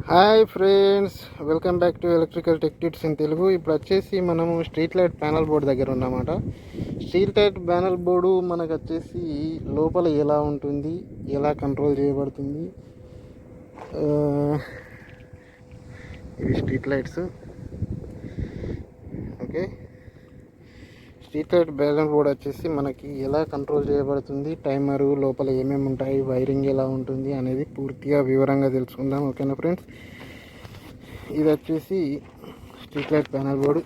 Hi friends, welcome back to electrical tech tips in Telugu. ఇప్పుడు వచ్చేసి మనము స్ట్రీట్ లైట్ ప్యానల్ బోర్డు దగ్గర ఉన్నమాట. స్ట్రీట్ లైట్ ప్యానల్ బోర్డు మనకు వచ్చేసి లోపల ఎలా ఉంటుంది, ఎలా కంట్రోల్ చేయబడుతుంది, ఇవి street lights. Okay, street light panel board వచ్చేసి మనకి ఎలా కంట్రోల్ చేయబడుతుంది, టైమరు లోపల ఏమేమి ఉంటాయి, వైరింగ్ ఎలా ఉంటుంది అనేది పూర్తిగా వివరంగా తెలుసుకుందాం. ఓకేనా ఫ్రెండ్స్, ఇది వచ్చేసి street light panel board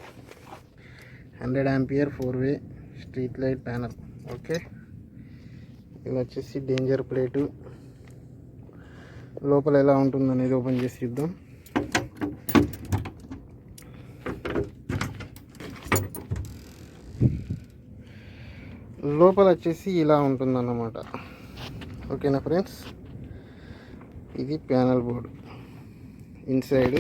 100 ampere 4-వే స్ట్రీట్ లైట్ ప్యానల్. ఓకే, ఇది వచ్చేసి డేంజర్ ప్లేటు. లోపల ఎలా ఉంటుంది అనేది ఓపెన్ చేసి చూద్దాం. లోపల వచ్చేసి ఇలా ఉంటుందన్నమాట. ఓకేనా ఫ్రెండ్స్, ఇది ప్యానల్ బోర్డు ఇన్సైడ్.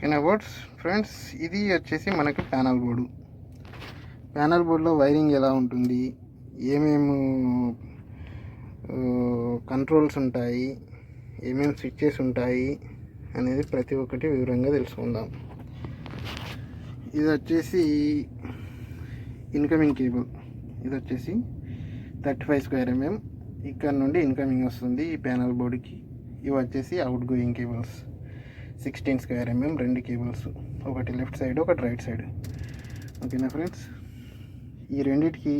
ఓకేనా ఫ్రెండ్స్, ఇది వచ్చేసి మనకి ప్యానల్ బోర్డు. ప్యానల్ బోర్డులో వైరింగ్ ఎలా ఉంటుంది, ఏమేమి కంట్రోల్స్ ఉంటాయి, ఏమేమి స్విచ్చెస్ ఉంటాయి అనేది ప్రతి ఒక్కటి వివరంగా తెలుసుకుందాం. ఇది వచ్చేసి ఇన్కమింగ్ కేబుల్. ఇది వచ్చేసి 35² ఇక్కడ నుండి ఇన్కమింగ్ వస్తుంది ఈ ప్యానల్ బోర్డుకి. ఇవి వచ్చేసి అవుట్ గోయింగ్ కేబుల్స్ 16² 2 కేబుల్స్, ఒకటి లెఫ్ట్ సైడ్ ఒకటి రైట్ సైడ్. ఓకేనా ఫ్రెండ్స్, ఈ రెండిటికి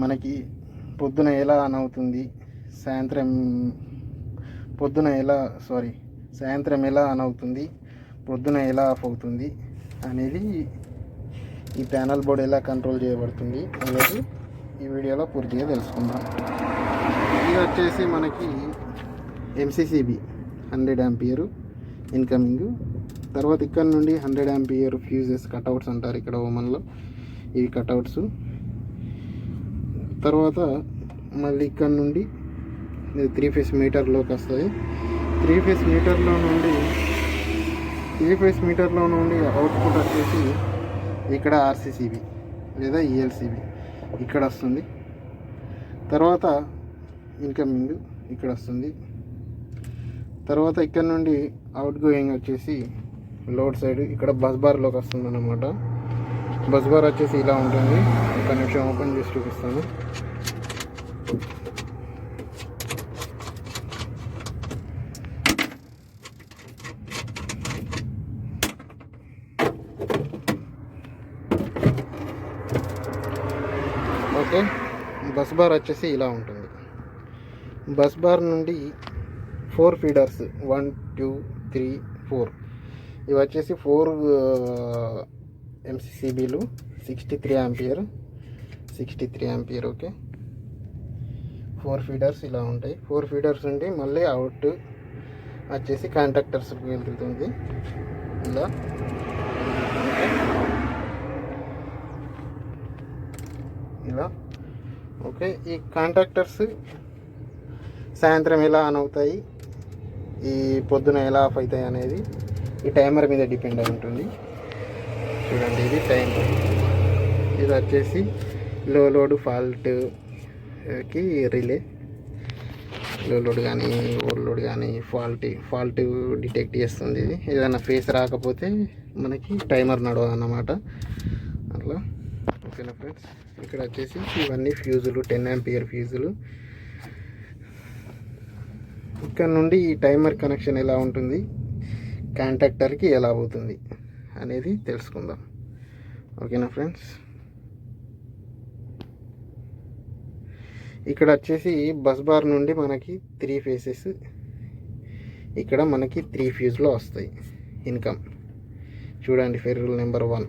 మనకి పొద్దున ఎలా ఆన్ అవుతుంది, సాయంత్రం ఎలా ఆన్ అవుతుంది, పొద్దున ఎలా ఆఫ్ అవుతుంది అనేది, ఈ ప్యానల్ బోర్డు ఎలా కంట్రోల్ చేయబడుతుంది అనేది ఈ వీడియోలో పూర్తిగా తెలుసుకుందాం. ఇది వచ్చేసి మనకి ఎంసీసీబీ 100 ఆంపియర్ ఇన్కమింగ్. తర్వాత ఇక్కడ నుండి 100 ఆంపియర్ ఫ్యూజెస్ కట్అవుట్స్ అంటారు ఇక్కడ ఓమన్లో, ఇవి కట్అవుట్స్. తర్వాత మళ్ళీ ఇక్కడ నుండి 3 ఫేస్ మీటర్లోకి వస్తుంది. 3 ఫేస్ మీటర్లో నుండి అవుట్పుట్ వచ్చేసి ఇక్కడ ఆర్సీసీబీ లేదా ఈఎల్సీబీ ఇక్కడ వస్తుంది. తర్వాత ఇన్కమింగ్ ఇక్కడ వస్తుంది. తర్వాత ఇక్కడ నుండి అవుట్ గోయింగ్ వచ్చేసి లోడ్ సైడ్ ఇక్కడ బస్ బార్లోకి వస్తుంది అన్నమాట. బస్ బార్ వచ్చేసి ఇలా ఉంటుంది. ఒక నిమిషం ఓపెన్ చేసి చూపిస్తాను. ఓకే, బస్ బార్ వచ్చేసి ఇలా ఉంటుంది. బస్ బార్ నుండి 4 ఫీడర్స్ 1 2 3 4, ఇవి వచ్చేసి 4 ఎంసీసీబీలు 63 ఆంపియర్. ఓకే, 4 ఫీడర్స్ ఇలా ఉంటాయి. 4 ఫీడర్స్ ఉండి మళ్ళీ అవుట్ వచ్చేసి కాంటాక్టర్స్కి వెళ్తుంది ఇలా. ఇలా ఓకే, ఈ కాంటాక్టర్స్ సాయంత్రం ఎలా ఆన్ అవుతాయి, ఈ పొద్దున ఎలా ఆఫ్ అవుతాయి అనేది ఈ టైమర్ మీద డిపెండ్ అయి ఉంటుంది. చూడండి, ఇది టైమర్. ఇది వచ్చేసి లో లోడ్ ఫాల్ట్కి రిలే. లో లోడ్ కానీ ఓవర్ లోడ్ కానీ ఫాల్ట్ డిటెక్ట్ చేస్తుంది. ఇది ఏదైనా ఫేస్ రాకపోతే మనకి టైమర్ నడవ అన్నమాట అట్లా. ఓకేనా ఫ్రెండ్స్, ఇక్కడ వచ్చేసి ఇవన్నీ ఫ్యూజులు 10 ఆంపియర్ ఫ్యూజులు. ఇక్కడ నుండి ఈ టైమర్ కనెక్షన్ ఎలా ఉంటుంది, కాంటాక్టర్కి ఎలా అవుతుంది అనేది తెలుసుకుందాం. ఓకేనా ఫ్రెండ్స్, ఇక్కడ వచ్చేసి బస్ బార్ నుండి మనకి 3 ఫేసెస్, ఇక్కడ మనకి 3 ఫ్యూజ్లో వస్తాయి ఇన్కమ్. చూడండి, ఫెర్రల్ నెంబర్ 1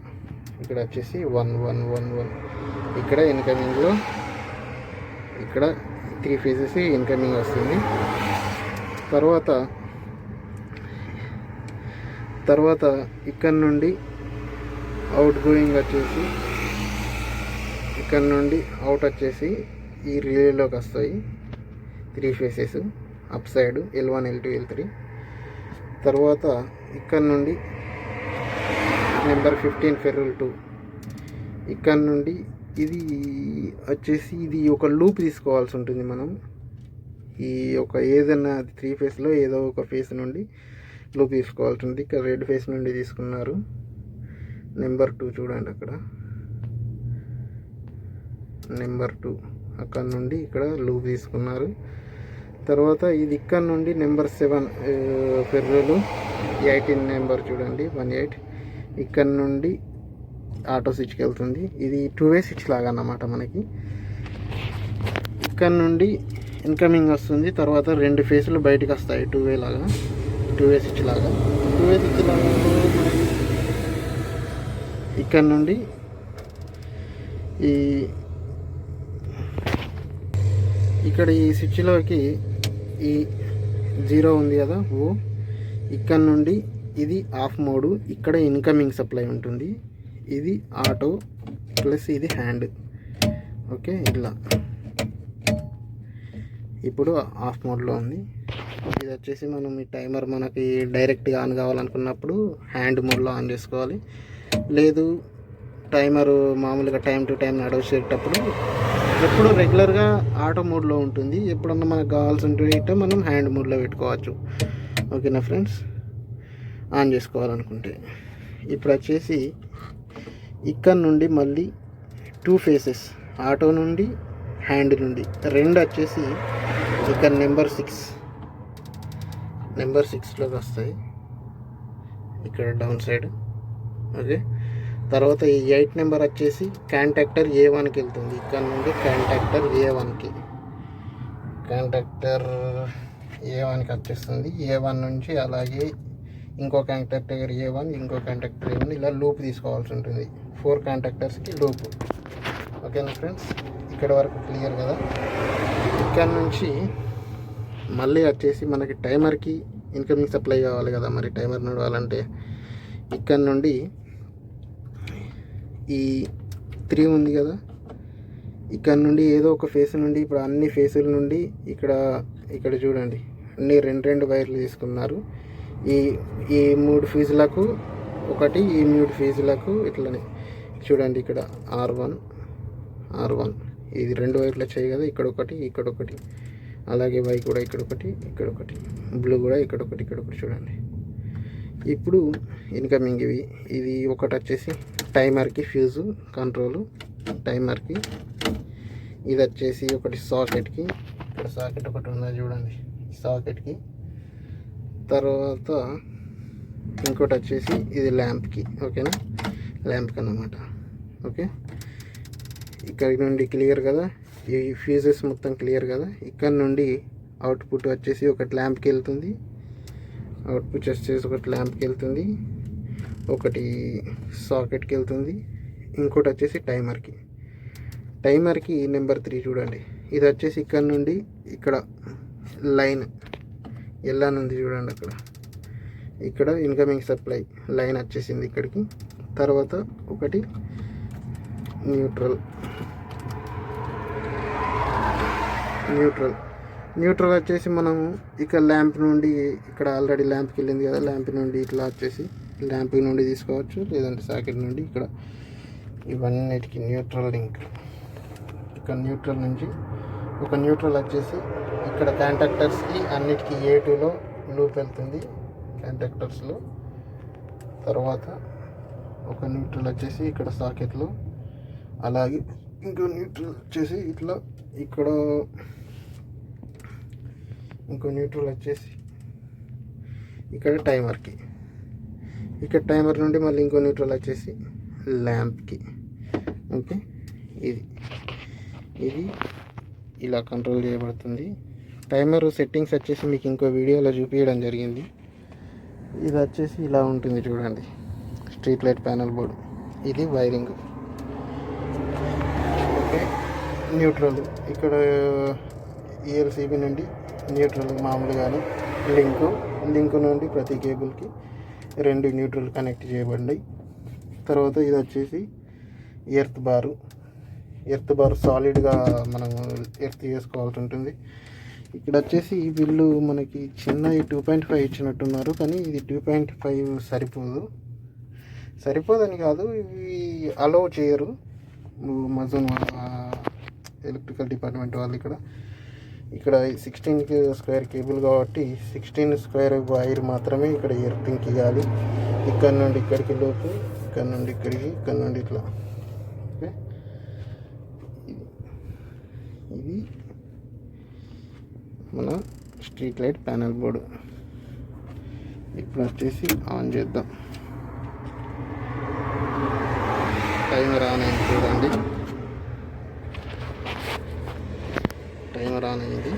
ఇక్కడ వచ్చేసి 1 1 1 1. ఇక్కడ ఇన్కమింగ్లో ఇక్కడ 3 ఫేసెస్ ఇన్కమింగ్ వస్తుంది. తర్వాత ఇక్కడ నుండి అవుట్ గోయింగ్ వచ్చేసి ఇక్కడ నుండి అవుట్ వచ్చేసి ఈ రిలేలోకి వస్తాయి 3 faces up side L1 L2 L3. తర్వాత ఇక్కడ నుండి నెంబర్ 15 ఫెర్రల్ 2. ఇక్కడ నుండి ఇది వచ్చేసి ఇది ఒక లూప్ తీసుకోవాల్సి ఉంటుంది మనం. ఈ ఒక ఏదైనా 3 ఫేస్లో ఏదో ఒక ఫేస్ నుండి లూప్ తీసుకోవాల్సి ఉంటుంది. ఇక్కడ రెడ్ ఫేస్ నుండి తీసుకున్నారు. నెంబర్ 2 చూడండి, అక్కడ నెంబర్ 2 అక్కడ నుండి ఇక్కడ లూప్ తీసుకున్నారు. తర్వాత ఇది ఇక్కడ నుండి నెంబర్ 7 ఫెర్రోలు 18 నెంబర్ చూడండి 18. ఇక్కడ నుండి ఆటో స్విచ్కి వెళ్తుంది. ఇది 2-వే స్విచ్ లాగా అన్నమాట మనకి. ఇక్కడ నుండి ఇన్కమింగ్ వస్తుంది. తర్వాత 2 ఫేసులు బయటకు వస్తాయి 2-వే లాగా, 2-వే స్విచ్ లాగా. 2-వే స్విచ్ లాగా మనకి ఇక్కడ నుండి ఇక్కడ ఈ స్విచ్లోకి ఈ 0 ఉంది కదా ఇక్కడ నుండి ఇది ఆఫ్ మోడు. ఇక్కడ ఇన్కమింగ్ సప్లై ఉంటుంది. ఇది ఆటో ప్లస్ ఇది హ్యాండ్. ఓకే, ఇలా ఇప్పుడు ఆఫ్ మోడ్లో ఉంది. ఇది వచ్చేసి మనం ఈ టైమర్ మనకి డైరెక్ట్గా ఆన్ కావాలనుకున్నప్పుడు హ్యాండ్ మోడ్లో ఆన్ చేసుకోవాలి. లేదు టైమరు మామూలుగా టైం టు టైం నడిచేటప్పుడు ఎప్పుడు రెగ్యులర్గా ఆటో మోడ్లో ఉంటుంది. ఎప్పుడన్నా మనకు కావాల్సి ఉంటే మనం హ్యాండ్ మోడ్లో పెట్టుకోవచ్చు. ఓకేనా ఫ్రెండ్స్, ఆన్ చేసుకోవాలనుకుంటే. ఇప్పుడు వచ్చేసి ఇక్కడ నుండి మళ్ళీ 2 ఫేసెస్ ఆటో నుండి హ్యాండ్ నుండి 2 వచ్చేసి ఇక్కడ నెంబర్ 6లోకి వస్తాయి ఇక్కడ డౌన్ సైడ్. ఓకే, తర్వాత ఈ 8 నెంబర్ వచ్చేసి కాంటాక్టర్ A1కి వెళ్తుంది. ఇక్కడ నుండి కాంటాక్టర్ A1కి వచ్చేస్తుంది. A1 నుంచి అలాగే ఇంకో కాంటాక్టర్ A1, ఇంకో కాంటాక్టర్ A1 ఇలా లూప్ తీసుకోవాల్సి ఉంటుంది. 4 కాంటాక్టర్స్కి లూప్. ఓకేనా ఫ్రెండ్స్, ఇక్కడ వరకు క్లియర్ కదా. ఇక్కడ నుంచి మళ్ళీ వచ్చేసి మనకి టైమర్కి ఇన్కమింగ్ సప్లై కావాలి కదా, మరి టైమర్ నడవాలంటే ఇక్కడ నుండి ఈ 3 ఉంది కదా, ఇక్కడ నుండి ఏదో ఒక ఫేస్ నుండి ఇప్పుడు అన్ని ఫేసుల నుండి ఇక్కడ చూడండి అన్ని 2 వైర్లు తీసుకున్నారు. ఈ 3 ఫీజులకు ఒకటి, ఈ 3 ఫీజులకు ఇట్లనే చూడండి. ఇక్కడ R1 ఇది 2 వైర్లు వచ్చాయి కదా, ఇక్కడ ఒకటి, అలాగే వై కూడా ఇక్కడ ఒకటి, బ్లూ కూడా ఇక్కడ ఒకటి చూడండి. ఇప్పుడు ఇన్కమింగ్ ఇది ఒకటి వచ్చేసి టైమర్కి ఫ్యూజు కంట్రోలు టైమర్కి. ఇది వచ్చేసి ఒకటి సాకెట్కి, ఇక్కడ సాకెట్ ఒకటి ఉన్నది చూడండి సాకెట్కి. తర్వాత ఇంకోటి వచ్చేసి ఇది ల్యాంప్కి. ఓకేనా, ల్యాంప్కి అన్నమాట. ఓకే, ఇక్కడ నుండి క్లియర్ కదా, ఈ ఫ్యూజెస్ మొత్తం క్లియర్ కదా. ఇక్కడ నుండి అవుట్పుట్ వచ్చేసి ఒకటి ల్యాంప్కి వెళ్తుంది, ఒకటి సాకెట్కి వెళ్తుంది, ఇంకోటి వచ్చేసి టైమర్కి నెంబర్ 3 చూడండి. ఇది వచ్చేసి ఇక్కడ నుండి ఇక్కడ లైన్ ఎల్లాన్ ఉంది చూడండి, ఇక్కడ ఇన్కమింగ్ సప్లై లైన్ వచ్చేసింది ఇక్కడికి. తర్వాత ఒకటి న్యూట్రల్ వచ్చేసి మనం ఇక్కడ ల్యాంప్ నుండి ఇక్కడ ఆల్రెడీ ల్యాంప్కి వెళ్ళింది కదా, ల్యాంప్ నుండి ఇట్లా వచ్చేసి ల్యాంప్ నుండి తీసుకోవచ్చు, లేదంటే సాకెట్ నుండి. ఇక్కడ ఇవన్నిటికి న్యూట్రల్ లింక్. ఇక్కడ న్యూట్రల్ నుంచి ఒక న్యూట్రల్ వచ్చేసి ఇక్కడ కాంటాక్టర్స్కి అన్నిటికీ A2లో లూప్ వెళ్తుంది కాంటాక్టర్స్లో. తర్వాత ఒక న్యూట్రల్ వచ్చేసి ఇక్కడ సాకెట్లో, అలాగే ఇంకో న్యూట్రల్ వచ్చేసి ఇట్లా ఇక్కడ ఇంకో న్యూట్రల్ వచ్చేసి ఇక్కడ టైమర్కి. ఇక్కడ టైమర్ నుండి మళ్ళీ ఇంకో న్యూట్రల్ వచ్చేసి ల్యాంప్కి. ఓకే, ఇది ఇలా కంట్రోల్ చేయబడుతుంది. టైమర్ సెట్టింగ్స్ వచ్చేసి మీకు ఇంకో వీడియోలో చూపించడం జరిగింది. ఇది వచ్చేసి ఇలా ఉంటుంది చూడండి, స్ట్రీట్ లైట్ ప్యానల్ బోర్డు. ఇది వైరింగ్. ఓకే, న్యూట్రల్ ఇక్కడ ELCB నుండి న్యూట్రల్ మామూలుగానే లింక్ నుండి ప్రతి కేబుల్కి 2 న్యూట్రల్ కనెక్ట్ చేయబడ్డాయి. తర్వాత ఇది వచ్చేసి ఎర్త్ బార్ సాలిడ్గా మనం ఎర్త్ చేసుకోవాల్సి ఉంటుంది. ఇక్కడ వచ్చేసి వీళ్ళు మనకి చిన్న 2.5 ఇచ్చినట్టున్నారు, కానీ ఇది 2.5 సరిపోదని కాదు, ఇవి అలౌ చేయరు మజూన్ ఎలక్ట్రికల్ డిపార్ట్మెంట్ వాళ్ళు. ఇక్కడ 16 స్క్వేర్ కేబుల్ కాబట్టి 16 స్క్వేర్ వైర్ మాత్రమే ఇక్కడ ఎర్తింగ్ ఇవ్వాలి. ఇక్కడ నుండి ఇక్కడికి లోపు, ఇక్కడ నుండి ఇక్కడికి, ఇక్కడ నుండి ఇట్లా. ఓకే, ఇది మన స్ట్రీట్ లైట్ ప్యానల్ బోర్డు. ఇప్పుడు వచ్చేసి ఆన్ చేద్దాం. టైమర్ ఆన్ అయింది చూడండి, టైమర్ ఆన్ అయింది.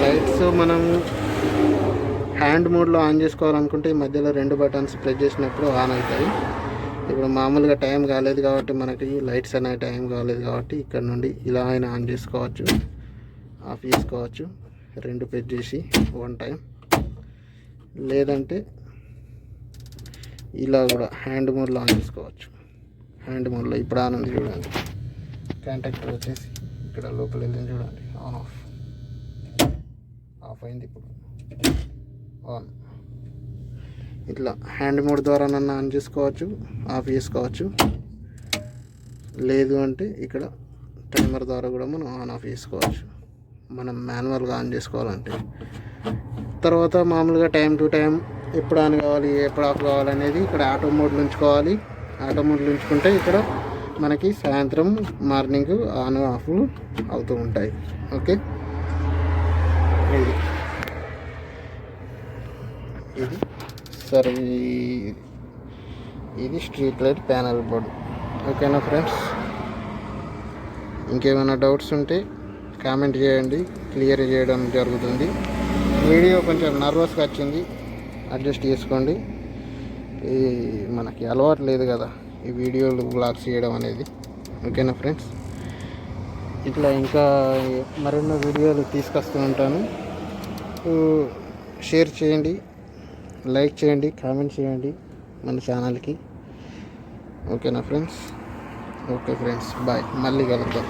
లైట్స్ మనం హ్యాండ్ మోడ్లో ఆన్ చేసుకోవాలనుకుంటే ఈ మధ్యలో 2 బటన్స్ ప్రెస్ చేసినప్పుడు ఆన్ అవుతాయి. ఇప్పుడు మామూలుగా టైం కాలేదు కాబట్టి, మనకి లైట్స్ అనే టైం కాలేదు కాబట్టి ఇక్కడ నుండి ఇలా అయినా ఆన్ చేసుకోవచ్చు, ఆఫ్ చేసుకోవచ్చు. 2 ప్రెస్ చేసి 1 టైం, లేదంటే ఇలా కూడా హ్యాండ్ మోడ్లో ఆన్ చేసుకోవచ్చు. హ్యాండ్ మోడ్లో ఇప్పుడు ఆన్ ఉంది చూడండి. కాంటాక్టర్ వచ్చేసి ఇక్కడ లోపల వెళ్ళింది చూడండి, ఆఫ్ అయింది. ఇప్పుడు ఆన్. ఇట్లా హ్యాండ్ మోడ్ ద్వారా నన్ను ఆన్ చేసుకోవచ్చు, ఆఫ్ చేసుకోవచ్చు. లేదు అంటే ఇక్కడ టైమర్ ద్వారా కూడా మనం ఆన్ ఆఫ్ చేసుకోవచ్చు, మనం మాన్యువల్గా ఆన్ చేసుకోవాలంటే. తర్వాత మామూలుగా టైం టు టైం ఎప్పుడు ఆన్ కావాలి, ఎప్పుడు ఆఫ్ కావాలనేది ఇక్కడ ఆటో మోడ్లో ఉంచుకోవాలి. ఆటో మోడ్లో ఉంచుకుంటే ఇక్కడ మనకి సాయంత్రం మార్నింగ్ ఆన్ ఆఫ్ అవుతూ ఉంటాయి. ఓకే, ఇది సరే, ఇది స్ట్రీట్ లైట్ ప్యానల్ బోర్డు. ఓకేనా ఫ్రెండ్స్, ఇంకేమైనా డౌట్స్ ఉంటే కామెంట్ చేయండి, క్లియర్ చేయడం జరుగుతుంది. వీడియో కొంచెం నర్వస్గా వచ్చింది, అడ్జస్ట్ చేసుకోండి. ఈ మనకి అలవాటు లేదు కదా ఈ వీడియోలు బ్లాగ్స్ చేయడం అనేది. ఓకేనా ఫ్రెండ్స్, ఇట్లా ఇంకా మరెన్నో వీడియోలు తీసుకొస్తూ ఉంటాను. షేర్ చేయండి, లైక్ చేయండి, కామెంట్ చేయండి మన ఛానల్కి. ఓకేనా ఫ్రెండ్స్, ఓకే ఫ్రెండ్స్, బాయ్, మళ్ళీ కలుద్దాం.